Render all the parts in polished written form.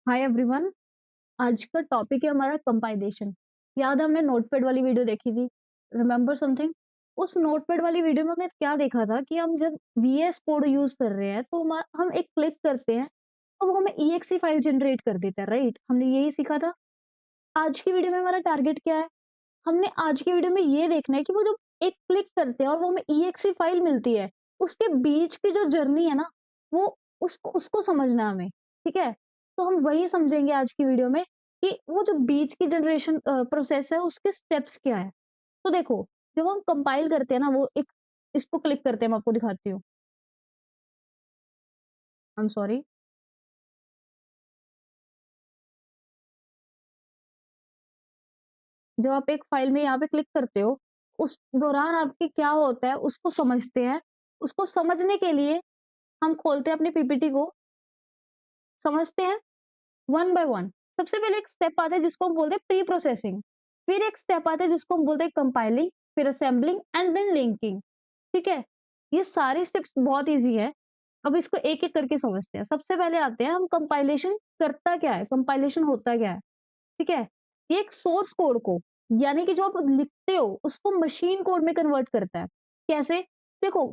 Hi everyone. आज का topic है हमारा कंपाइलेशन। याद है हमने नोटपैड वाली वीडियो देखी थी? Remember something? उस नोटपैड वाली वीडियो में हमने क्या देखा था कि हम जब वीएस कोड यूज कर रहे हैं तो हम एक क्लिक करते हैं तो वो हमें ईएक्सी फाइल जनरेट कर देता है, राइट? हमने यही सीखा था। आज की वीडियो में हमारा टारगेट क्या है? हमने आज की वीडियो में ये देखना है कि वो जो एक क्लिक करते हैं और वो हमें ईएक्सी फाइल मिलती है, उसके बीच की जो जर्नी है ना, वो उसको उसको समझना है हमें, ठीक है? तो हम वही समझेंगे आज की वीडियो में कि वो जो बीच की जनरेशन प्रोसेस है उसके स्टेप्स क्या है। तो देखो, जब हम कंपाइल करते हैं ना, वो एक इसको क्लिक करते हैं, मैं आपको दिखाती हूँ। I am sorry. जब आप एक फाइल में यहाँ पे क्लिक करते हो, उस दौरान आपके क्या होता है उसको समझते हैं। उसको समझने के लिए हम खोलते हैं अपनी पीपीटी को, समझते हैं वन बाय वन। सबसे पहले एक स्टेप आता है जिसको हम बोलते हैं प्री प्रोसेसिंग। फिर एक स्टेप आता है जिसको हम बोलते हैं कंपाइलिंग, फिर असेंबलिंग एंड देन लिंकिंग। ठीक है? ये सारे स्टेप्स बहुत ईज़ी है। अब इसको एक-एक करके समझते हैं। सबसे पहले आते हैं हम कंपाइलेशन करता क्या है? कंपाइलेशन होता क्या है? ठीक है? ये एक सोर्स कोड को, यानी कि जो आप लिखते हो उसको मशीन कोड में कन्वर्ट करता है। कैसे? देखो,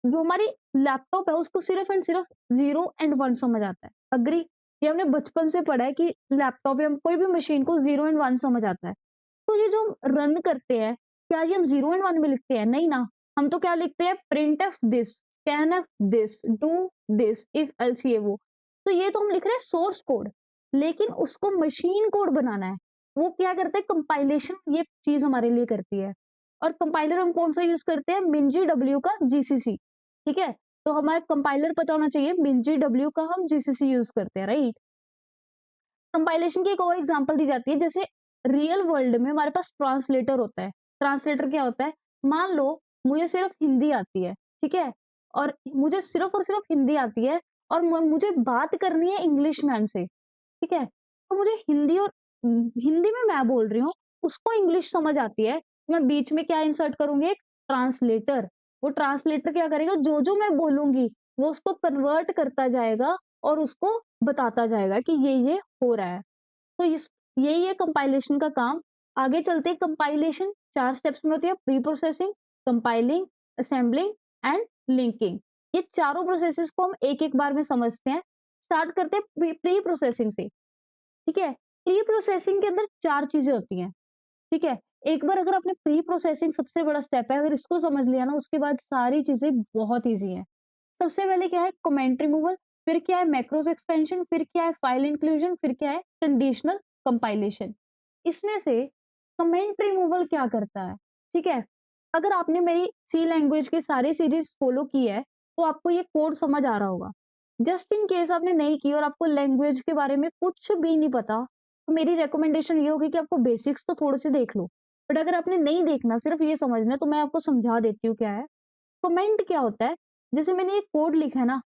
जो हमारी लैपटॉप है उसको सिर्फ़ एंड सिर्फ़ 0 एंड 1 समझ आता है। एग्री? ये हमने बचपन से पढ़ा है कि लैपटॉप या कोई भी मशीन को 0 एंड 1 समझ आता है। तो ये जो हम रन करते हैं, क्या ये हम 0 एंड 1 में लिखते हैं? नहीं ना। हम तो क्या लिखते हैं? Printf this, scanf this, do this, if else ये वो। तो ये तो हम लिख रहे हैं सोर्स कोड, लेकिन उसको मशीन कोड बनाना है। वो क्या करता है? कंपाइलेशन ये चीज़ हमारे लिए करती है। और कंपाइलर हम कौन-सा यूज़ करते हैं? मिनजीडब्ल्यू का जीसीसी, ठीक है? तो हमारा कंपाइलर पता होना चाहिए, मिनजीडब्ल्यू का हम जीसीसी यूज़ करते हैं, राइट? कंपाइलेशन की एक और एग्जांपल दी जाती है, जैसे रियल वर्ल्ड में हमारे पास ट्रांसलेटर होता है। ट्रांसलेटर क्या होता है? मान लो मुझे सिर्फ हिंदी आती है, ठीक है? और मुझे सिर्फ और सिर्फ हिंदी आती है और मुझे बात करनी है इंग्लिश मैन से, ठीक है? तो मुझे हिंदी और हिंदी में मैं बोल रही हूँ, उसको इंग्लिश समझ आती है। मैं बीच में क्या इंसर्ट करूँगी? एक ट्रांसलेटर। वो ट्रांसलेटर क्या करेगा? जो-जो मैं बोलूँगी, वो उसको कन्वर्ट करता जाएगा और उसको बताता जाएगा कि ये हो रहा है। तो इस यही है कंपाइलेशन का काम। आगे चलते हैं, कंपाइलेशन 4 स्टेप्स में होती है, pre processing, compiling, assembling and linking. ये चारों प्रोसेसेस को हम एक-एक बार में समझते हैं। स्टार्ट करते हैं प्री प्री प्रोसेसिंग से, ठीक है? प्री प्रोसेसिंग के अंदर 4 चीज़ें होती हैं, ठीक है? एक बार अगर आपने प्री प्रोसेसिंग सबसे बड़ा स्टेप है, अगर इसको समझ लिया ना, उसके बाद सारी चीज़ें बहुत ईज़ी हैं। सबसे पहले क्या है? कमेंट रिमूवल, फिर क्या है? मैक्रोज़ एक्सपेंशन, फिर क्या है? फाइल इंक्लूजन, फिर क्या है? Conditional compilation. इसमें से कमेंट रिमूवल क्या करता है? ठीक है? अगर आपने मेरी सी लैंग्वेज की सारी सीरीज़ फ़ॉलो की है, तो आपको ये कोड समझ आ रहा होगा। जस्ट इन केस आपने नहीं की और आपको लैंग्वेज के बारे में कुछ भी नहीं पता, तो मेरी रिकमेंडेशन ये होगी कि आपको बेसिक्स तो थोड़े से देख लो। बट अगर आपने नहीं देखना, सिर्फ़ ये समझना है, तो मैं आपको समझा देती हूँ क्या है। कमेंट क्या होता है? जैसे मैंने ये कोड लिखा है ना,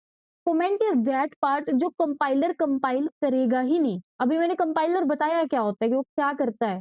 कमेंट इज़ दैट पार्ट जो कंपाइलर कंपाइल करेगा ही नहीं। अभी मैंने कंपाइलर बताया क्या होता है, कि वो क्या करता है।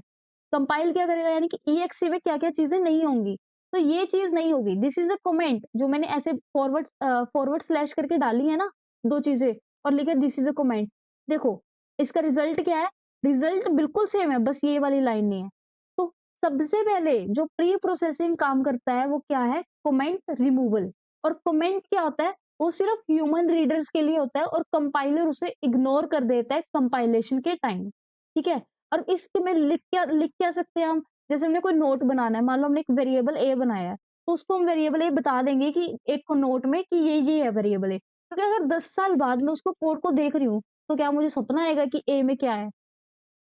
कंपाइल क्या करेगा, यानी कि ईएक्सी में क्या-क्या चीज़ें नहीं होंगी, तो ये चीज़ नहीं होगी। दिस इज़ अ कमेंट, जो मैंने ऐसे फॉरवर्ड स्लैश करके डाली है ना 2 चीज़ें और लिखा दिस इज़ अ कमेंट। देखो, इसका रिज़ल्ट क्या है? रिज़ल्ट बिल्कुल सेम है, बस ये वाली लाइन नहीं है। तो सबसे पहले जो प्री प्रोसेसिंग काम करता है वो क्या है? Comment removal. और कमेंट क्या होता है? वो सिर्फ ह्यूमन रीडर्स के लिए होता है और कंपाइलर उसे इग्नोर कर देता है कंपाइलेशन के टाइम, ठीक है? और इसके में लिख क्या सकते हैं हम? जैसे हमने कोई नोट बनाना है, मान लो हमने एक वेरिएबल ए बनाया है, तो उसको हम वेरिएबल ए बता देंगे कि एक नोट में कि ये है वेरिएबल ए। क्योंकि अगर 10 साल बाद मैं उसको कोड को देख रही हूँ, तो क्या मुझे सपना आएगा कि ए में क्या है?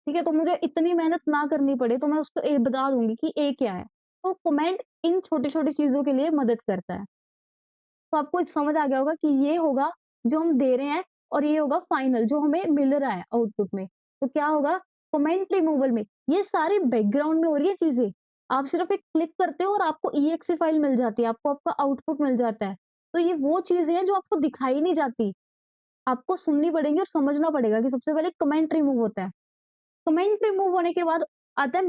ठीक है? तो मुझे इतनी मेहनत ना करनी पड़े, तो मैं उसको ए बता दूँगी कि ए क्या है। तो कमेंट इन छोटी-छोटी चीज़ों के लिए मदद करता है। तो आपको समझ आ गया होगा कि ये होगा जो हम दे रहे हैं और ये होगा फाइनल जो हमें मिल रहा है आउटपुट में। तो क्या होगा? कमेंट रिमूवल में ये सारी बैकग्राउंड में हो रही है चीज़ें। आप सिर्फ़ एक क्लिक करते हो और आपको ईएक्सी फाइल मिल जाती है, आपको आपका आउटपुट मिल जाता है। तो ये वो चीज़ें हैं जो आपको दिखाई नहीं जाती। आपको सुननी पड़ेंगी और समझना पड़ेगा कि सबसे पहले कमेंट रिमूव होता है। कमेंट रिमूव होने के बाद आता है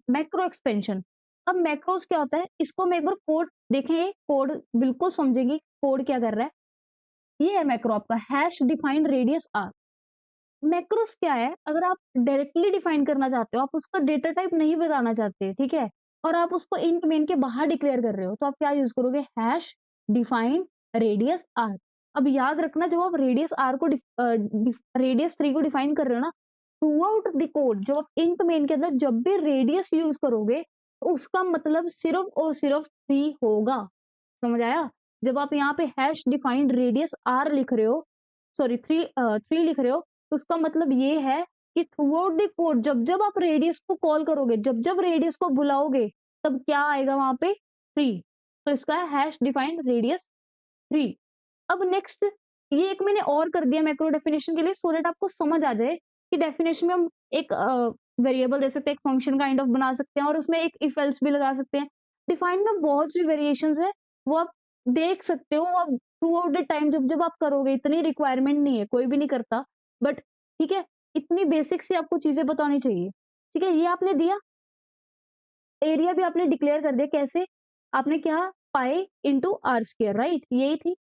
मैक्रो एक्सपेंशन। अब मैक्रोज़ क्या होता है? इसको हम एक बार कोड देखेंगे, कोड बिल्कुल समझेंगे कोड क्या कर रहा है। ये है मैक्रो आपका hash defined radius R. Macros क्या है? अगर आप डायरेक्टली डिफाइन करना चाहते हो, आप उसका डेटा टाइप नहीं बताना चाहते, ठीक है? और आप उसको इंट मेन के बाहर डिक्लेयर कर रहे हो, तो आप क्या यूज़ करोगे? Hash define radius R. अब याद रखना, जब आप रेडियस आर को रेडियस 3 को डिफाइन कर रहे हो ना, थ्रू आउट द कोड जब आप इंट मेन के अंदर जब भी रेडियस यूज़ करोगे, तो उसका मतलब सिर्फ़ और सिर्फ़ 3 होगा। समझ आया? जब आप यहाँ पे हैश डिफाइंड रेडियस आर लिख रहे हो, सॉरी 3 लिख रहे हो, तो उसका मतलब ये है कि थ्रू आउट द कोड जब-जब आप रेडियस को कॉल करोगे, जब-जब रेडियस को बुलाओगे, तब क्या आएगा वहाँ पे? 3। तो इसका है हैश डिफाइंड रेडियस 3। अब नेक्स्ट, ये एक मैंने और कर दिया मैक्रो डेफिनेशन के लिए, सो दैट आपको समझ आ जाए कि डेफिनेशन में हम एक वेरिएबल दे सकते हैं, एक फंक्शन काइंड ऑफ बना सकते हैं और उसमें एक इफ एल्स भी लगा सकते हैं। डिफाइन में बहुत सी वेरिएशंस है, वो आप देख सकते हो। अब थ्रू आउट द टाइम जब-जब आप करोगे, इतनी रिक्वायरमेंट नहीं है, कोई भी नहीं करता, बट ठीक है, इतनी बेसिक सी आपको चीज़ें बतानी चाहिए। ठीक है, ये आपने दिया, एरिया भी आपने डिक्लेयर कर दिया, कैसे? आपने क्या? Pi into R square, right? यही थी।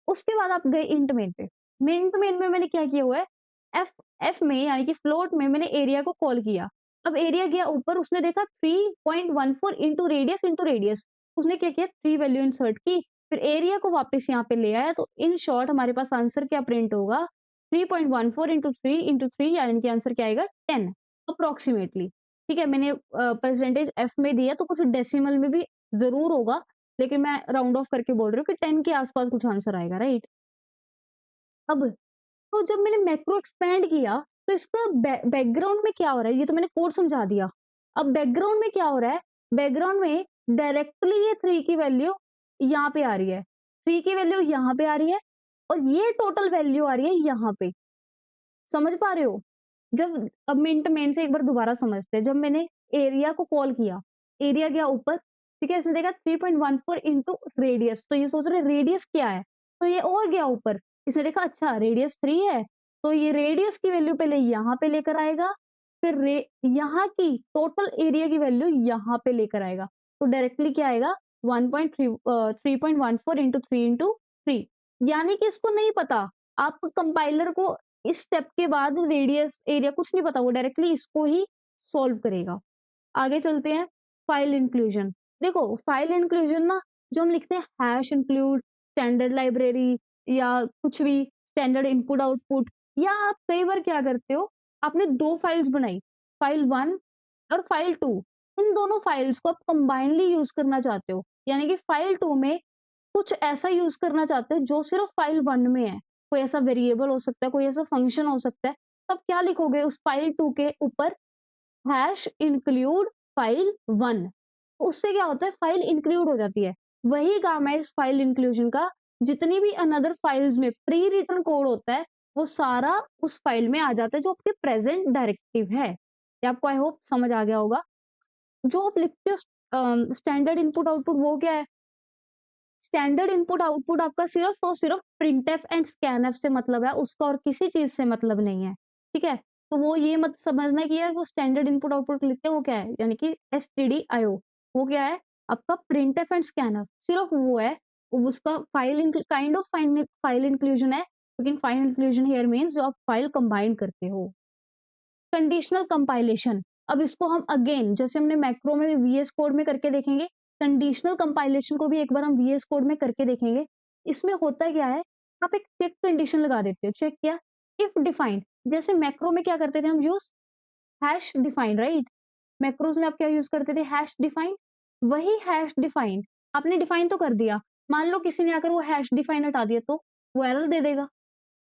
उसके बाद आप गए इंट मेन पे। इंट मेन में मैंने क्या किया हुआ है, एफ एफ में यानी कि फ्लोट में मैंने एरिया को कॉल किया। अब एरिया गया ऊपर, उसने देखा 3.14 इंटू रेडियस। उसने क्या किया? 3 वैल्यू इंसर्ट की, फिर एरिया को वापस यहाँ पे ले आया। तो इन शॉर्ट हमारे पास आंसर क्या प्रिंट होगा? 3.14 इंटू 3 यानी कि आंसर क्या आएगा? 10 अप्रोक्सीमेटली। ठीक है, मैंने परसेंटेज एफ में दिया, तो कुछ डेसिमल में भी जरूर होगा, लेकिन मैं राउंड ऑफ करके बोल रही हूँ कि 10 के आसपास कुछ आंसर आएगा, राइट? अब तो जब मैंने मैक्रो एक्सपैंड किया, तो इसका बैकग्राउंड में क्या हो रहा है, ये तो मैंने कोड समझा दिया। अब बैकग्राउंड में क्या हो रहा है? बैकग्राउंड में डायरेक्टली ये 3 की वैल्यू यहाँ पे आ रही है, 3 की वैल्यू यहाँ पे आ रही है, और ये टोटल वैल्यू आ रही है यहाँ पे। समझ पा रहे हो? जब अब मिंट मेन से एक बार दोबारा समझते हैं। जब मैंने एरिया को कॉल किया, एरिया गया ऊपर, ठीक है? इसने देखा 3.14 इंटू रेडियस, तो ये सोच रहे रेडियस क्या है, तो ये और गया ऊपर। इसने देखा अच्छा रेडियस 3 है, तो ये रेडियस की वैल्यू पहले यहाँ पे लेकर आएगा, फिर यहाँ की टोटल एरिया की वैल्यू यहाँ पे लेकर आएगा। तो डायरेक्टली क्या आएगा? 3.14 इंटू 3 इंटू 3। यानी कि इसको नहीं पता, आप कंपाइलर को इस स्टेप के बाद रेडियस एरिया कुछ नहीं पता, वो डायरेक्टली इसको ही सॉल्व करेगा। आगे चलते हैं, फाइल इंक्लूजन। देखो फाइल इंक्लूजन ना, जो हम लिखते हैं हैश इंक्लूड स्टैंडर्ड लाइब्रेरी या कुछ भी स्टैंडर्ड इनपुट आउटपुट, या आप कई बार क्या करते हो, आपने 2 फाइल्स बनाई, फाइल 1 और फाइल 2, इन दोनों फाइल्स को आप कंबाइनली यूज करना चाहते हो, यानी कि फाइल 2 में कुछ ऐसा यूज़ करना चाहते हो जो सिर्फ़ फ़ाइल 1 में है। कोई ऐसा वेरिएबल हो सकता है, कोई ऐसा फ़ंक्शन हो सकता है। तो आप क्या लिखोगे उस फ़ाइल 2 के ऊपर? Hash include file 1। उससे क्या होता है? फ़ाइल इंक्लूड हो जाती है। वही काम है इस फ़ाइल इंक्लूजन का। जितनी भी अनदर फ़ाइल्स में प्री रिटन कोड होता है, वो सारा उस फ़ाइल में आ जाता है जो आपके प्रेज़ेंट डायरेक्टिव है। ये आपको आई होप समझ आ गया होगा। जो आप लिखते हो स्टैंडर्ड इनपुट आउटपुट, वो क्या है? स्टैंडर्ड इनपुट आउटपुट आपका सिर्फ और सिर्फ प्रिंटफ एंड स्कैनफ से मतलब है, उसका और किसी चीज से मतलब नहीं है। ठीक है, तो वो ये मत समझना कि यार वो स्टैंडर्ड इनपुट आउटपुट लिखते हैं वो क्या है, यानी कि stdio, वो क्या है? आपका प्रिंटफ एंड स्कैनफ, सिर्फ वो है। उसका file kind of file inclusion है, लेकिन फाइल इंक्लूजन हियर मीन्स जो आप फाइल कंबाइन करते हो। कंडीशनल कंपाइलेशन, अब इसको हम अगेन जैसे हमने मैक्रो में वीएस कोड में करके देखेंगे, कंडीशनल कंपाइलेशन को भी एक बार हम वीएस कोड में करके देखेंगे। इसमें होता क्या है, आप एक चेक कंडीशन लगा देते हो। चेक क्या? If defined. जैसे मैक्रो में क्या करते थे हम use? Hash defined, right? Macros में आप क्या यूज करते थे? Hash defined. वही हैश डिफाइंड आपने डिफाइन तो कर दिया, मान लो किसी ने आकर वो हैश डिफाइन हटा दिया, तो वो एरर दे देगा।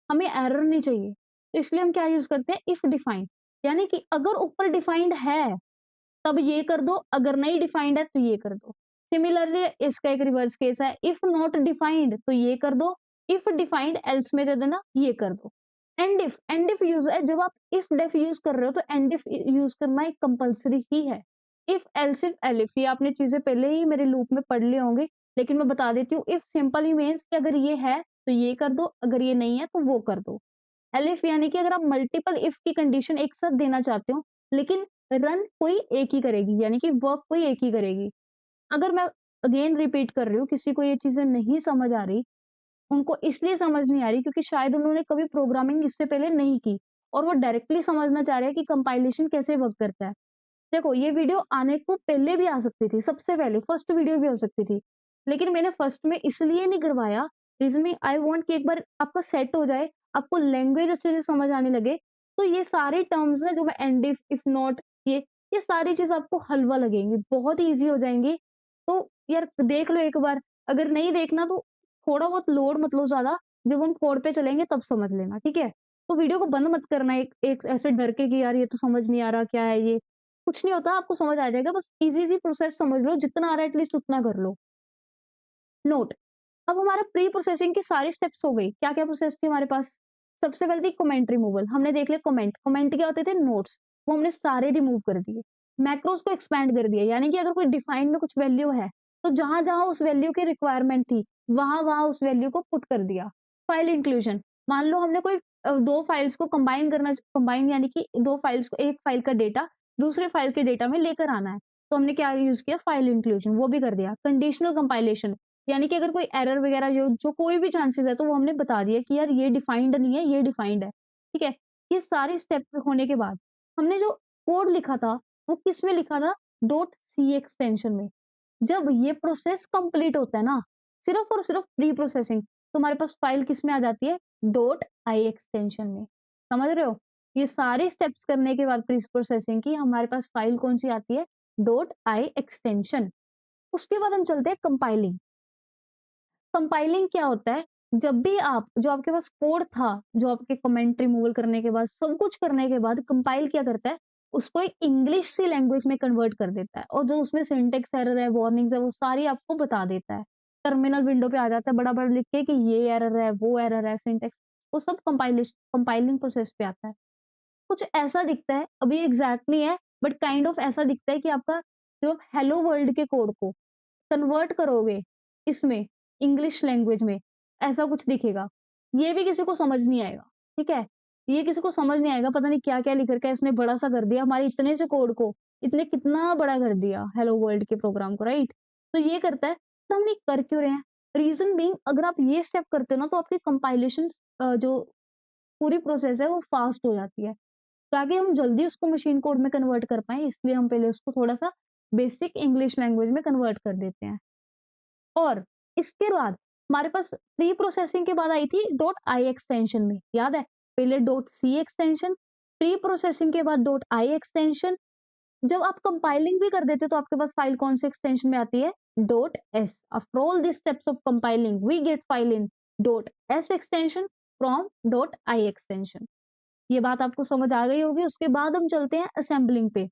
हमें एरर नहीं चाहिए, तो इसलिए हम क्या यूज करते हैं? If defined. यानी कि अगर ऊपर डिफाइंड है तब ये कर दो, अगर नहीं डिफाइंड है तो ये कर दो। सिमिलरली इसका एक रिवर्स केस है, इफ नॉट डिफाइंड तो ये कर दो, इफ डिफाइंड एल्स में दे देना, ये कर दो। एंड इफ यूज है, जब आप इफ डेफ यूज कर रहे हो तो एंड इफ यूज करना एक कंपलसरी ही है। इफ एलिफ, ये आपने चीजें पहले ही मेरे लूप में पढ़ लिए होंगे, लेकिन मैं बता देती हूँ। इफ सिंपल ही मीन्स कि अगर ये है तो ये कर दो, अगर ये नहीं है तो वो कर दो। एलिफ यानी कि अगर आप मल्टीपल इफ की कंडीशन एक साथ देना चाहते हो, लेकिन रन कोई एक ही करेगी, यानी कि वर्क कोई एक ही करेगी। अगर मैं अगेन रिपीट कर रही हूँ, किसी को ये चीजें नहीं समझ आ रही, उनको इसलिए समझ नहीं आ रही क्योंकि शायद उन्होंने कभी प्रोग्रामिंग इससे पहले नहीं की। और वो डायरेक्टली समझना चाह रहे हैं कि कंपाइलेशन कैसे वर्क करता है। देखो, ये वीडियो आने को पहले भी आ सकती थी, सबसे पहले फर्स्ट वीडियो भी हो सकती थी। लेकिन मैंने फर्स्ट में इसलिए नहीं करवाया, रीज़न बीइंग आई वांट कि एक बार आपका सेट हो जाए, आपको लैंग्वेज अच्छे से समझ आने लगे, तो ये सारे टर्म्स हैं जो मैं एंड इफ नॉट ये सारी चीज़ आपको हलवा लगेंगी, बहुत ईज़ी हो जाएँगी। तो यार देख लो एक बार, अगर नहीं देखना तो थोड़ा बहुत लोड मत लो ज़्यादा, जब हम कोड पे चलेंगे तब समझ लेना, ठीक है? तो वीडियो को बंद मत करना एक एक ऐसे डर के कि यार ये तो समझ नहीं आ रहा, क्या है ये? कुछ नहीं होता, आपको समझ आ जाएगा, बस ईज़ी-सी प्रोसेस समझ लो, जितना आ रहा है एटलीस्ट उतना कर लो। नोट, अब हमारा प्री प्रोसेसिंग की सारी स्टेप्स हो गई। क्या-क्या प्रोसेस थी हमारे पास? सबसे पहले थी कमेंट रिमूवल, हमने देख लिया कमेंट। कमेंट क्या होते थे? नोट्स, वो हमने सारे रिमूव कर दिए। मैक्रोज़ को एक्सपैंड कर दिया, यानी कि अगर कोई डिफाइन में कुछ वैल्यू है, तो जहाँ-जहाँ उस वैल्यू की रिक्वायरमेंट थी, वहाँ-वहाँ उस वैल्यू को पुट कर दिया। फाइल इंक्लूजन, मान लो हमने कोई 2 फाइल्स को कंबाइन यानी कि 2 फाइल्स को, एक फाइल का डेटा दूसरे फाइल के डेटा में लेकर आना है, तो हमने क्या यूज़ किया? फाइल इंक्लूजन, वो भी कर दिया। कंडीशनल कंपाइलेशन, यानी कि अगर कोई एरर वगैरह जो जो कोई भी चांसेस है, तो वो हमने बता दिया कि यार ये डिफाइंड नहीं है, ये डिफाइंड है, ठीक है? ये सारे स्टेप होने के बाद हमने जो कोड लिखा था, वो किसमें लिखा था? डॉट सी एक्सटेंशन में। जब ये प्रोसेस कंप्लीट होता है ना, सिर्फ और सिर्फ प्री प्रोसेसिंग, तो हमारे पास फाइल किस में आ जाती है? डॉट आई एक्सटेंशन में। समझ रहे हो? ये सारे स्टेप्स करने के बाद प्री प्रोसेसिंग की हमारे पास फाइल कौन सी आती है? Dot I extension. उसके बाद हम चलते हैं कंपाइलिंग। कंपाइलिंग क्या होता है? जब भी आप जो आपके पास कोड था, जो आपके कमेंट रिमूवल करने के बाद, सब कुछ करने के बाद कंपाइल क्या करता है? उसको एक इंग्लिश सी लैंग्वेज में कन्वर्ट कर देता है, और जो उसमें सिंटैक्स एरर है, वार्निंग्स है, वो सारी आपको बता देता है। टर्मिनल विंडो पे आ जाता है बड़ा-बड़ा लिख के कि ये एरर है, वो एरर है, सिंटैक्स, वो सब कंपाइलिंग प्रोसेस पे आता है। कुछ ऐसा दिखता है, अभी एग्ज़ैक्ट नहीं है, बट काइंड ऑफ ऐसा दिखता है कि आपका जो हेलो वर्ल्ड के कोड को कन्वर्ट करोगे इसमें, इंग्लिश लैंग्वेज में, ऐसा कुछ दिखेगा। ये भी किसी को समझ नहीं आएगा, ठीक है? ये किसी को समझ नहीं आएगा, पता नहीं क्या-क्या लिख रखा है, इसने बड़ा-सा कर दिया, हमारे इतने से कोड को, इतने कितना बड़ा कर दिया हेलो वर्ल्ड के प्रोग्राम को, राइट? तो ये करता है, तो हम ये कर क्यों रहे हैं? रीज़न बीइंग, अगर आप ये स्टेप करते हो ना, तो आपकी कंपाइलेशन जो पूरी प्रोसेस है, वो फास्ट हो जाती है। ताकि हम जल्दी उसको मशीन कोड में कन्वर्ट कर पाएँ, इसलिए हम पहले उसको थोड़ा-सा बेसिक इंग्लिश लैंग्वेज में कन्वर्ट कर देते हैं। और इसके बाद हमारे पास प्री प्रोसेसिंग के बाद आई थी डॉट आई एक्सटेंशन में, याद है? पहले dot C extension, pre processing के बाद डॉट आई एक्सटेंशन। जब आप कंपाइलिंग भी कर देते हो, तो आपके पास फाइल कौन से एक्सटेंशन में आती है? Dot S. After all this steps of compiling, we get file in dot S extension from dot I extension. ये बात आपको समझ आ गई होगी। उसके बाद हम चलते हैं असेंबलिंग पे।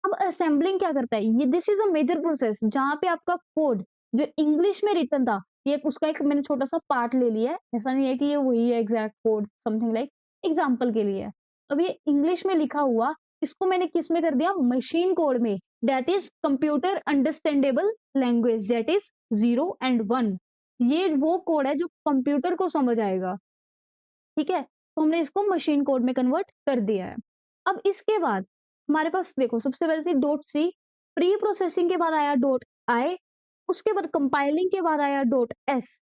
अब असेंबलिंग क्या करता है? ये this is a major process, जहाँ पे आपका कोड जो इंग्लिश में रिटन था, ये उसका एक मैंने छोटा-सा पार्ट ले लिया है। ऐसा नहीं है कि ये वही है exact code, something like example के लिए है। अब ये इंग्लिश में लिखा हुआ, इसको मैंने किस में कर दिया? मशीन कोड में, that is computer understandable language, that is 0 and 1। ये वो कोड है जो कंप्यूटर को समझ आएगा। ठीक है? तो हमने इसको मशीन कोड में कन्वर्ट कर दिया है। अब इसके बाद हमारे पास देखो, सबसे पहले थी डॉट सी, प्री प्रोसेसिंग के बाद आया डॉट आई, उसके बाद कंपाइलिंग के बाद आया डॉट एस।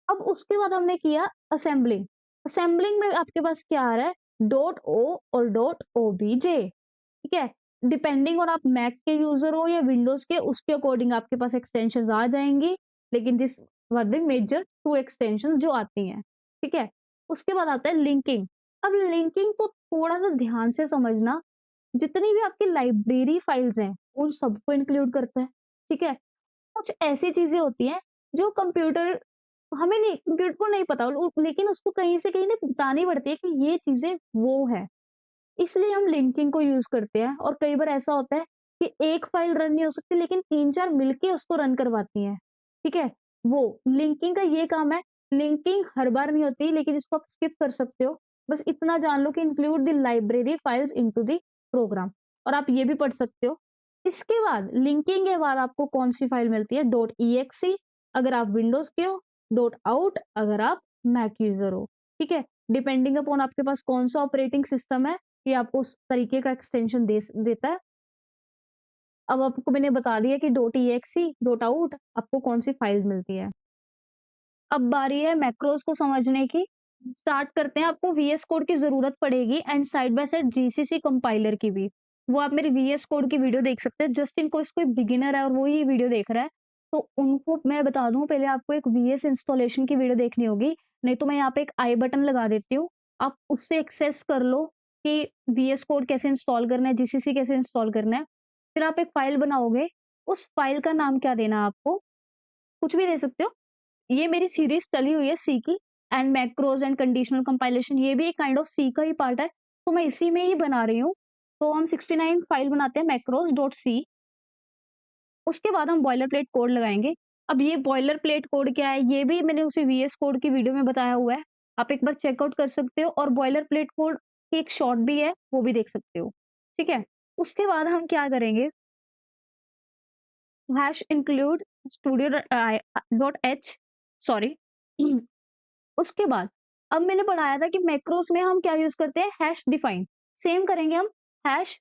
अब उसके बाद हमने किया असेंबलिंग। असेंबलिंग में आपके पास क्या आ रहा है? डॉट ओ और डॉट ओबीजे, ठीक है? डिपेंडिंग ऑन आप मैक के यूज़र हो या विंडोज़ के, उसके अकॉर्डिंग आपके पास एक्सटेंशंस आ जाएँगी। लेकिन this were the major 2 extensions जो आती हैं, ठीक है? उसके बाद आता है लिंकिंग। अब लिंकिंग को थोड़ा-सा ध्यान से समझना, जितनी भी आपकी लाइब्रेरी फाइल्स हैं, उन सबको इंक्लूड करता है, ठीक है? कुछ ऐसी चीज़ें होती हैं जो कंप्यूटर हमें नहीं, कंप्यूटर को नहीं पता, लेकिन उसको कहीं से कहीं ना बतानी पड़ती है कि ये चीज़ें वो है। इसलिए हम लिंकिंग को यूज़ करते हैं, और कई बार ऐसा होता है कि एक फाइल रन नहीं हो सकती, लेकिन 3-4 मिलके उसको रन करवाती हैं, ठीक है? वो लिंकिंग का ये काम है। लिंकिंग हर बार नहीं होती, लेकिन इसको आप स्किप कर सकते हो। बस इतना जान लो कि include the library files into the program, और आप ये भी पढ़ सकते हो। इसके बाद लिंकिंग के बाद आपको कौन-सी फाइल मिलती है? डॉट ईएक्सई अगर आप विंडोज़ के हो, डॉट आउट अगर आप मैक यूज़र हो, ठीक है? डिपेंडिंग अपॉन आपके पास कौन-सा ऑपरेटिंग सिस्टम है, ये आपको उस तरीके का एक्सटेंशन देता है। अब आपको मैंने बता दिया कि डॉट ईएक्सई, डॉट आउट आपको कौन-सी फाइल मिलती है। अब बारी है मैक्रोज़ को समझने की। स्टार्ट करते हैं, आपको वीएस कोड की ज़रूरत पड़ेगी and side by side GCC compiler की भी। वो आप मेरी वीएस कोड की वीडियो देख सकते हैं, जस्ट इन केस कोई बिगिनर है और वो ये वीडियो देख रहा है, तो उनको मैं बता दूँ पहले आपको एक वीएस इंस्टॉलेशन की वीडियो देखनी होगी, नहीं तो मैं यहाँ पे एक आई बटन लगा देती हूँ। आप उससे एक्सेस कर लो कि वीएस कोड कैसे इंस्टॉल करना है, जीसीसी कैसे इंस्टॉल करना है। फिर आप एक फाइल बनाओगे, उस फाइल का नाम क्या देना है आपको, कुछ भी दे सकते हो। ये मेरी सीरीज़ चली हुई है सी की and macros and conditional compilation, ये भी एक काइंड ऑफ सी का ही पार्ट है, तो मैं इसी में ही बना रही हूँ। तो हम 69 फाइल बनाते हैं मैक्रोज़ डॉट सी, उसके बाद हम बॉयलर प्लेट कोड लगाएँगे। अब ये बॉयलर प्लेट कोड क्या है, ये भी मैंने उसी वीएस कोड की वीडियो में बताया हुआ है। आप एक बार चेकआउट कर सकते हो और बॉयलर प्लेट कोड की एक शॉर्ट भी है, वो भी देख सकते हो। ठीक है? उसके बाद हम क्या करेंगे, hash include studio dot H, sorry उसके बाद अब मैंने पढ़ाया था कि मैक्रोस में हम क्या यूज़ करते हैं, हैश डिफाइन। सेम करेंगे हम, हैश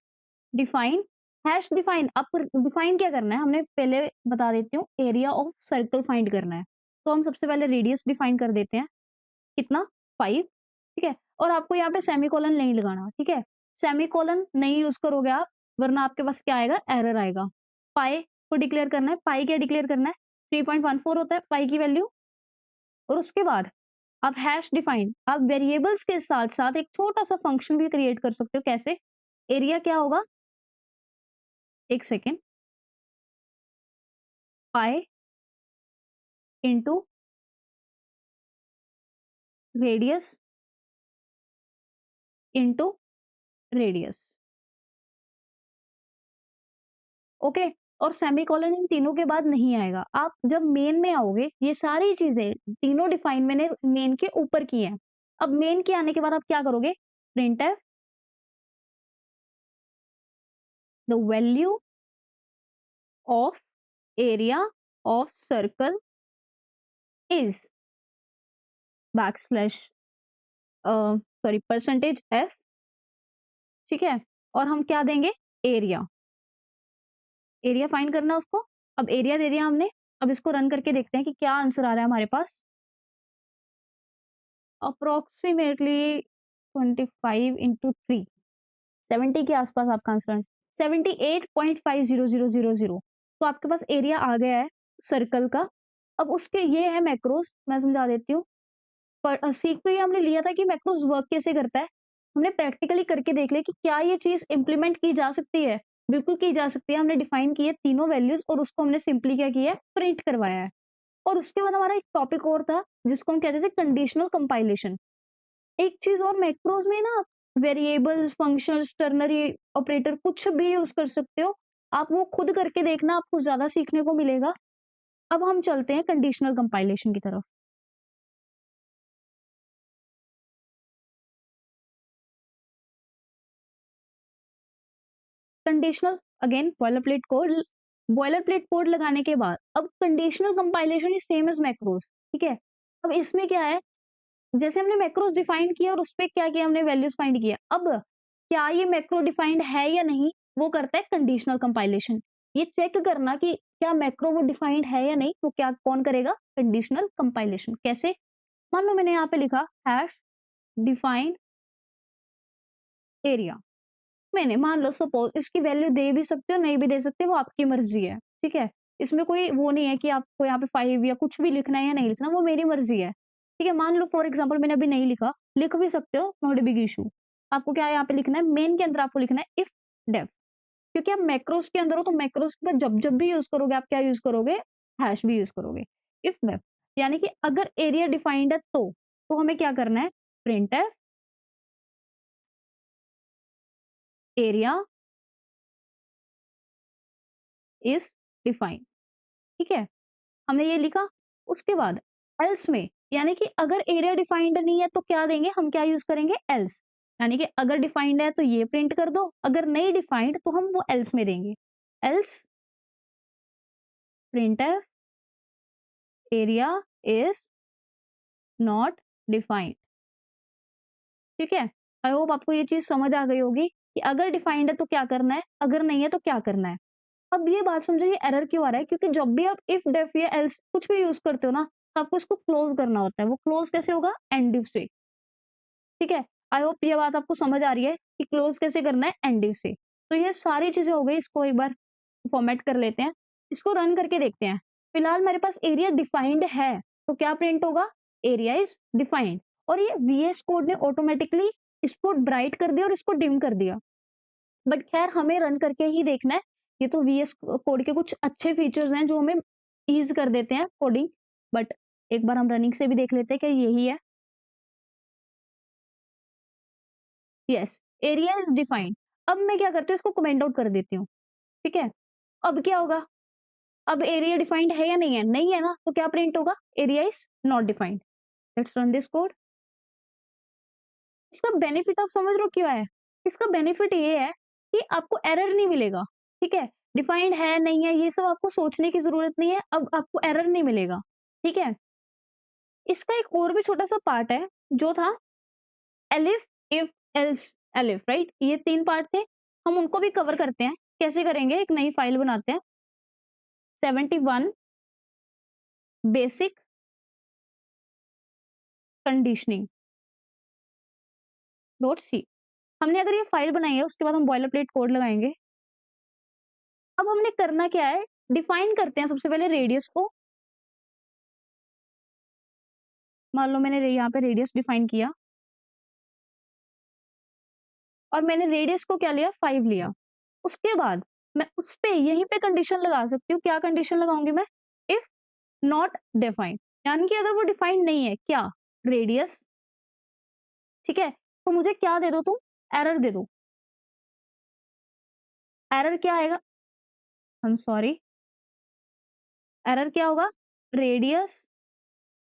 डिफाइन। हैश डिफाइन, अब डिफाइन क्या करना है, हमने पहले बता देती हूँ, एरिया ऑफ सर्कल फाइंड करना है। तो हम सबसे पहले रेडियस डिफाइन कर देते हैं, कितना, 5, ठीक है? और आपको यहाँ पे सेमीकोलन नहीं लगाना, ठीक है? सेमीकोलन नहीं यूज़ करोगे आप, वरना आपके पास क्या आएगा, एरर आएगा। पाई को डिक्लेयर करना है, पाई क्या डिक्लेयर करना है, 3.14 होता है पाई की वैल्यू। और उसके बाद आप हैश डिफाइन, आप वेरिएबल्स के साथ-साथ एक छोटा-सा फंक्शन भी क्रिएट कर सकते हो, कैसे? एरिया क्या होगा, 1 second, pi into radius into radius, okay? और सेमीकोलन इन तीनों के बाद नहीं आएगा। आप जब मेन में आओगे, ये सारी चीज़ें तीनों डिफाइन मैंने मेन के ऊपर की हैं। अब मेन के आने के बाद आप क्या करोगे, printf the value of area of circle is backslash sorry percentage F, ठीक है? और हम क्या देंगे, एरिया, एरिया फाइंड करना है उसको। अब एरिया दे दिया हमने, अब इसको रन करके देखते हैं कि क्या आंसर आ रहा है हमारे पास। अप्रॉक्सिमेटली 25 इंटू 3, 70 के आसपास आपका आंसर है, 78.50000। तो आपके पास एरिया आ गया है सर्कल का। अब उसके ये है मैक्रोस, मैं समझा देती हूँ। पर सीख पे ही हमने लिया था कि मैक्रोस वर्क कैसे करता है। हमने प्रैक्टिकली करके देख लिया कि क्या ये चीज़ इम्प्लीमेंट की जा सकती है? बिल्कुल की जा सकती है। हमने डिफाइन किए तीनों वैल्यूज़ और उसको हमने सिंपली क्या किया है, प्रिंट करवाया है। और उसके बाद हमारा एक टॉपिक और था जिसको हम कहते थे कंडीशनल कंपाइलेशन। एक चीज़ और, मैक्रोस में ना वेरिएबल्स, फंक्शंस, टर्नरी ऑपरेटर कुछ भी यूज़ कर सकते हो। आप वो खुद करके देखना, आपको ज़्यादा सीखने को मिलेगा। अब हम चलते हैं कंडीशनल कंपाइलेशन की तरफ। Conditional again boiler plate code लगाने के बाद अब conditional compilation is same as macros, ठीक है? अब इसमें क्या है, जैसे हमने मैक्रोस डिफाइन किया और उसपे क्या किया, हमने वैल्यूज फाइंड किया। अब क्या ये मैक्रो डिफाइंड है या नहीं, वो करता है कंडीशनल कंपाइलेशन। ये चेक करना कि क्या मैक्रो वो डिफाइंड है या नहीं, तो क्या कौन करेगा, कंडीशनल कंपाइलेशन। कैसे, मान लो मैंने यहाँ पे लिखा हैश डिफाइन एरिया, मैंने मान लो सपोज इसकी वैल्यू दे भी सकते हो, नहीं भी दे सकते, वो आपकी मर्जी है, ठीक है? इसमें कोई वो नहीं है कि आपको यहाँ पे 5 या कुछ भी लिखना है या नहीं लिखना, वो मेरी मर्जी है, ठीक है? मान लो फॉर एग्जांपल मैंने अभी नहीं लिखा, लिख भी सकते हो, नॉट अ बिग इश्यू। आपको क्या यहाँ पे लिखना है, मेन के अंदर आपको लिखना है इफ डेफ, क्योंकि आप मैक्रोस के अंदर हो, तो मैक्रोस के बाद जब-जब भी यूज़ करोगे, आप क्या यूज़ करोगे, हैश भी यूज़ करोगे। इफ डेफ यानी कि अगर एरिया डिफाइंड है तो हमें क्या करना है, प्रिंटफ एरिया इज डिफाइंड, ठीक है? हमने ये लिखा, उसके बाद एल्स में, यानी कि अगर एरिया डिफाइंड नहीं है तो क्या देंगे, हम क्या यूज़ करेंगे, एल्स। यानी कि अगर डिफाइंड है तो ये प्रिंट कर दो, अगर नहीं डिफाइंड तो हम वो एल्स में देंगे। Else printf area is not defined, ठीक है? आई होप आपको ये चीज़ समझ आ गई होगी कि अगर डिफाइंड है तो क्या करना है, अगर नहीं है तो क्या करना है। अब ये बात समझो, ये एरर क्यों आ रहा है, क्योंकि जब भी आप इफ डेफ या एल्स कुछ भी यूज़ करते हो ना, तो आपको इसको क्लोज़ करना होता है। वो क्लोज़ कैसे होगा, एंड डिफ से। ठीक है? आई होप ये बात आपको समझ आ रही है कि क्लोज़ कैसे करना है एनडी से। तो ये सारी चीज़ें हो गई, इसको एक बार फॉर्मेट कर लेते हैं। इसको रन करके देखते हैं। फिलहाल मेरे पास एरिया डिफाइंड है, तो क्या प्रिंट होगा? Area is defined. और ये वीएस कोड ने ऑटोमैटिकली इसको ब्राइट कर दिया और इसको डिम कर दिया। बट खैर हमें रन करके ही देखना है। ये तो वीएस कोड के कुछ अच्छे फीचर्स हैं जो हमें ईज़ कर देते हैं कोडिंग। बट एक बार हम रनिंग से भी देख लेते हैं कि यही है। Yes, area is defined. अब मैं क्या करती हूँ, इसको कमेंट आउट कर देती हूँ, ठीक है? अब क्या होगा? अब एरिया डिफाइंड है या नहीं है? नहीं है ना, तो क्या प्रिंट होगा? Area is not defined. Let's run this code. इसका बेनिफिट आप समझ रहे हो क्या है? इसका बेनिफिट ये है कि आपको एरर नहीं मिलेगा, ठीक है? डिफाइंड है, नहीं है, ये सब आपको सोचने की ज़रूरत नहीं है, अब आपको एरर नहीं मिलेगा, ठीक है? इसका एक और भी छोटा-सा पार्ट है, जो था elif, if, else, elif, right? ये 3 पार्ट थे, हम उनको भी कवर करते हैं। कैसे करेंगे? एक नई फाइल बनाते हैं, 71 बेसिक कंडीशनिंग डॉट सी। हमने अगर ये फाइल बनाई है, उसके बाद हम बॉयलर प्लेट कोड लगाएँगे। अब हमने करना क्या है? डिफाइन करते हैं सबसे पहले रेडियस को। मान लो मैंने यहाँ पे रेडियस डिफाइन किया और मैंने रेडियस को क्या लिया? 5 लिया। उसके बाद मैं उस पे यहीं पे कंडीशन लगा सकती हूँ। क्या कंडीशन लगाऊंगी मैं? इफ नॉट डिफाइंड, यानी कि अगर वो डिफाइंड नहीं है, क्या? रेडियस, ठीक है? तो मुझे क्या दे दो तुम? एरर दे दो। एरर क्या आएगा? आई एम सॉरी, एरर क्या होगा? Radius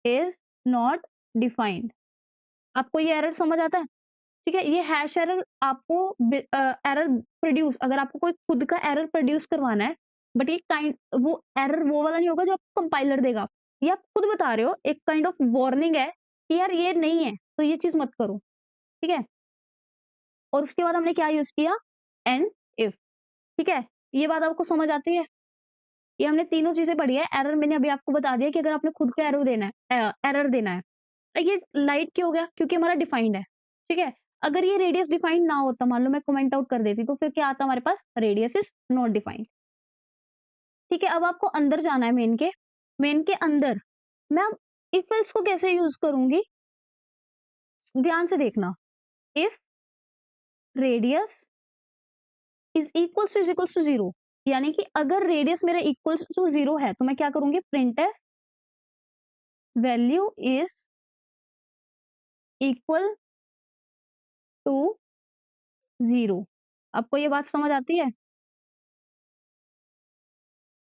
is not defined. आपको ये एरर समझ आता है? ठीक है, ये हैश एरर आपको एरर प्रोड्यूस, अगर आपको कोई खुद का एरर प्रोड्यूस करवाना है, बट ये काइंड वो एरर वो वाला नहीं होगा जो आपको कंपाइलर देगा। ये आप खुद बता रहे हो, एक काइंड ऑफ वार्निंग है कि यार ये नहीं है, तो ये चीज़ मत करो, ठीक है? और उसके बाद हमने क्या यूज़ किया? एंड इफ, ठीक है? ये बात आपको समझ आती है? ये हमने तीनों चीज़ें पढ़ी है। एरर मैंने अभी आपको बता दिया कि अगर आपने खुद का एरर देना है, एरर देना है। ये लाइट क्यों हो गया? क्योंकि हमारा डिफाइंड है, ठीक है? अगर ये रेडियस डिफाइंड ना होता, मान लो मैं कमेंट आउट कर देती, तो फिर क्या आता हमारे पास? रेडियस इज़ नॉट डिफाइंड, ठीक है? अब आपको अंदर जाना है मेन के। मेन के अंदर मैं अब इफ एल्स को कैसे यूज़ करूँगी? ध्यान से देखना। If radius is equals to 0, यानी कि अगर रेडियस मेरा इक्वल्स टू 0 है, तो मैं क्या करूँगी? Printf value is equal to 0। आपको ये बात समझ आती है?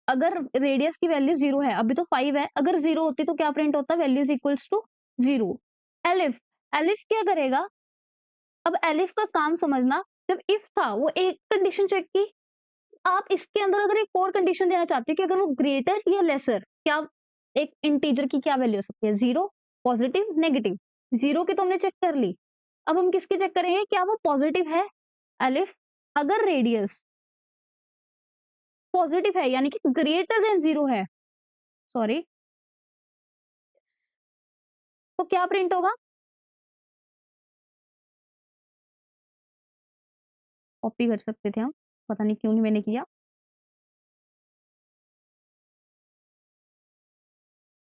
अगर रेडियस की वैल्यू 0 है, अभी तो 5 है, अगर 0 होती तो क्या प्रिंट होता? Value is equals to 0। Elif, elif क्या करेगा? अब एलिफ का काम समझना, जब इफ था वो एक कंडीशन चेक की, आप इसके अंदर अगर एक और कंडीशन देना चाहते हो कि अगर वो ग्रेटर या लेसर, क्या एक इंटीजर की क्या वैल्यू हो सकती है? 0, पॉजिटिव, नेगेटिव। 0 की तो हमने चेक कर ली। अब हम किसकी चेक करेंगे? क्या वो पॉजिटिव है? एलिफ, अगर रेडियस पॉजिटिव है, यानी कि ग्रेटर देन 0 है, सॉरी, तो क्या प्रिंट होगा? कॉपी कर सकते थे हम, पता नहीं क्यों नहीं मैंने किया।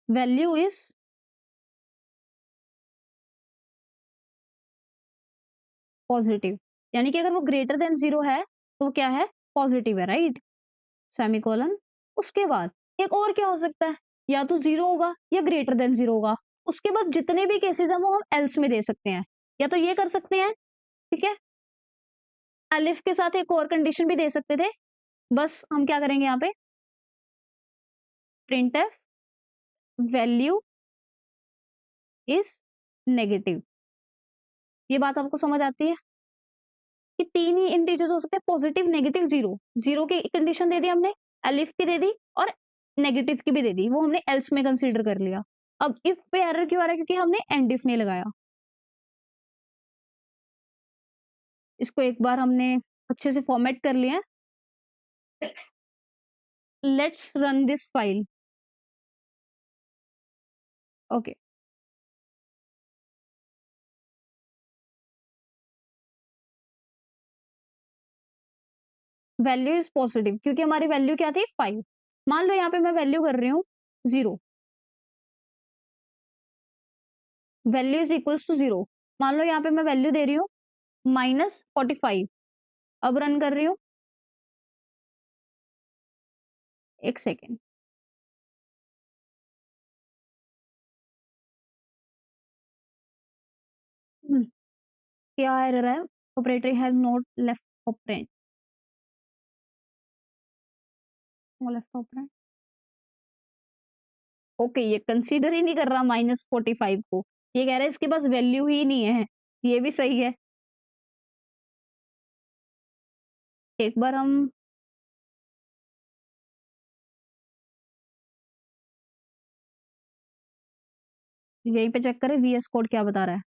वैल्यू इज़ पॉजिटिव, यानी कि अगर वो ग्रेटर देन 0 है, तो क्या है? पॉजिटिव है, राइट? सेमीकोलन। उसके बाद एक और क्या हो सकता है? या तो 0 होगा या ग्रेटर देन 0 होगा। उसके बाद जितने भी केसेस हैं वो हम एल्स में दे सकते हैं। या तो ये कर सकते हैं, ठीक है? एलिफ के साथ एक और कंडीशन भी दे सकते थे। बस हम क्या करेंगे यहाँ पे? Printf value is negative. ये बात आपको समझ आती है? कि 3 ही इंटीजर्स हो सकते हैं, पॉजिटिव, नेगेटिव, 0। 0 की कंडीशन दे दी हमने, एलिफ की दे दी और नेगेटिव की भी दे दी। वो हमने एल्स में कंसीडर कर लिया। अब इफ पे एरर क्यों आ रहा है? क्योंकि हमने एंड इफ नहीं लगाया। इसको एक बार हमने अच्छे से फॉर्मेट कर लिया है। Let's run this file. Okay. Value is positive क्योंकि हमारी वैल्यू क्या थी 5। मान लो यहाँ पे मैं वैल्यू कर रही हूँ 0, वैल्यू इज़ इक्वल्स टू 0। मान लो यहाँ पे मैं वैल्यू दे रही हूँ -45। अब रन कर रही हूँ, 1 सेकंड। हुँ, क्या एरर है? Operator has not left operand, left operand. Okay, ये कंसीडर ही नहीं कर रहा -45 को। ये कह रहा है इसके पास वैल्यू ही नहीं है। ये भी सही है। एक बार हम यहीं पे चेक करें वीएस कोड क्या बता रहा है।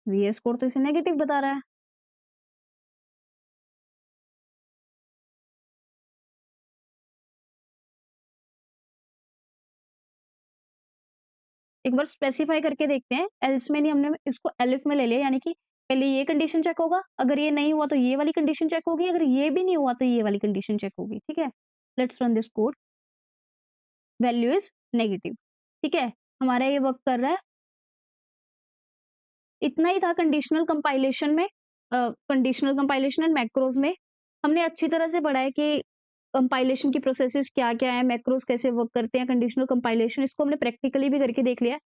वीएस कोड तो इसे नेगेटिव बता रहा है। एक बार स्पेसिफाई करके देखते हैं। एल्स में नहीं, हमने इसको एलिफ में ले लिया, यानी कि पहले ये कंडीशन चेक होगा, अगर ये नहीं हुआ तो ये वाली कंडीशन चेक होगी, अगर ये भी नहीं हुआ तो ये वाली कंडीशन चेक होगी। ठीक है, let's run this code. Value is negative. ठीक है, हमारा ये वर्क कर रहा है। इतना ही था कंडीशनल कंपाइलेशन में। कंडीशनल कंपाइलेशन एंड मैक्रोज में हमने अच्छी तरह से पढ़ा है कि कंपाइलेशन की प्रोसेसेस क्या-क्या है, मैक्रोज कैसे वर्क करते हैं, कंडीशनल कंपाइलेशन इसको हमने प्रैक्टिकली भी करके देख लिया है।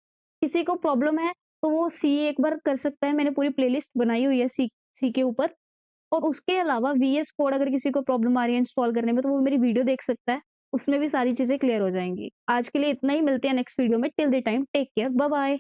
किसी को प्रॉब्लम है तो वो सी एक बार कर सकता है, मैंने पूरी प्लेलिस्ट बनाई हुई है सी सी के ऊपर। और उसके अलावा वीएस कोड अगर किसी को प्रॉब्लम आ रही है इंस्टॉल करने में तो वो मेरी वीडियो देख सकता है, उसमें भी सारी चीज़ें क्लियर हो जाएँगी। आज के लिए इतना ही, मिलते हैं नेक्स्ट वीडियो में। Till the time take care, bye bye.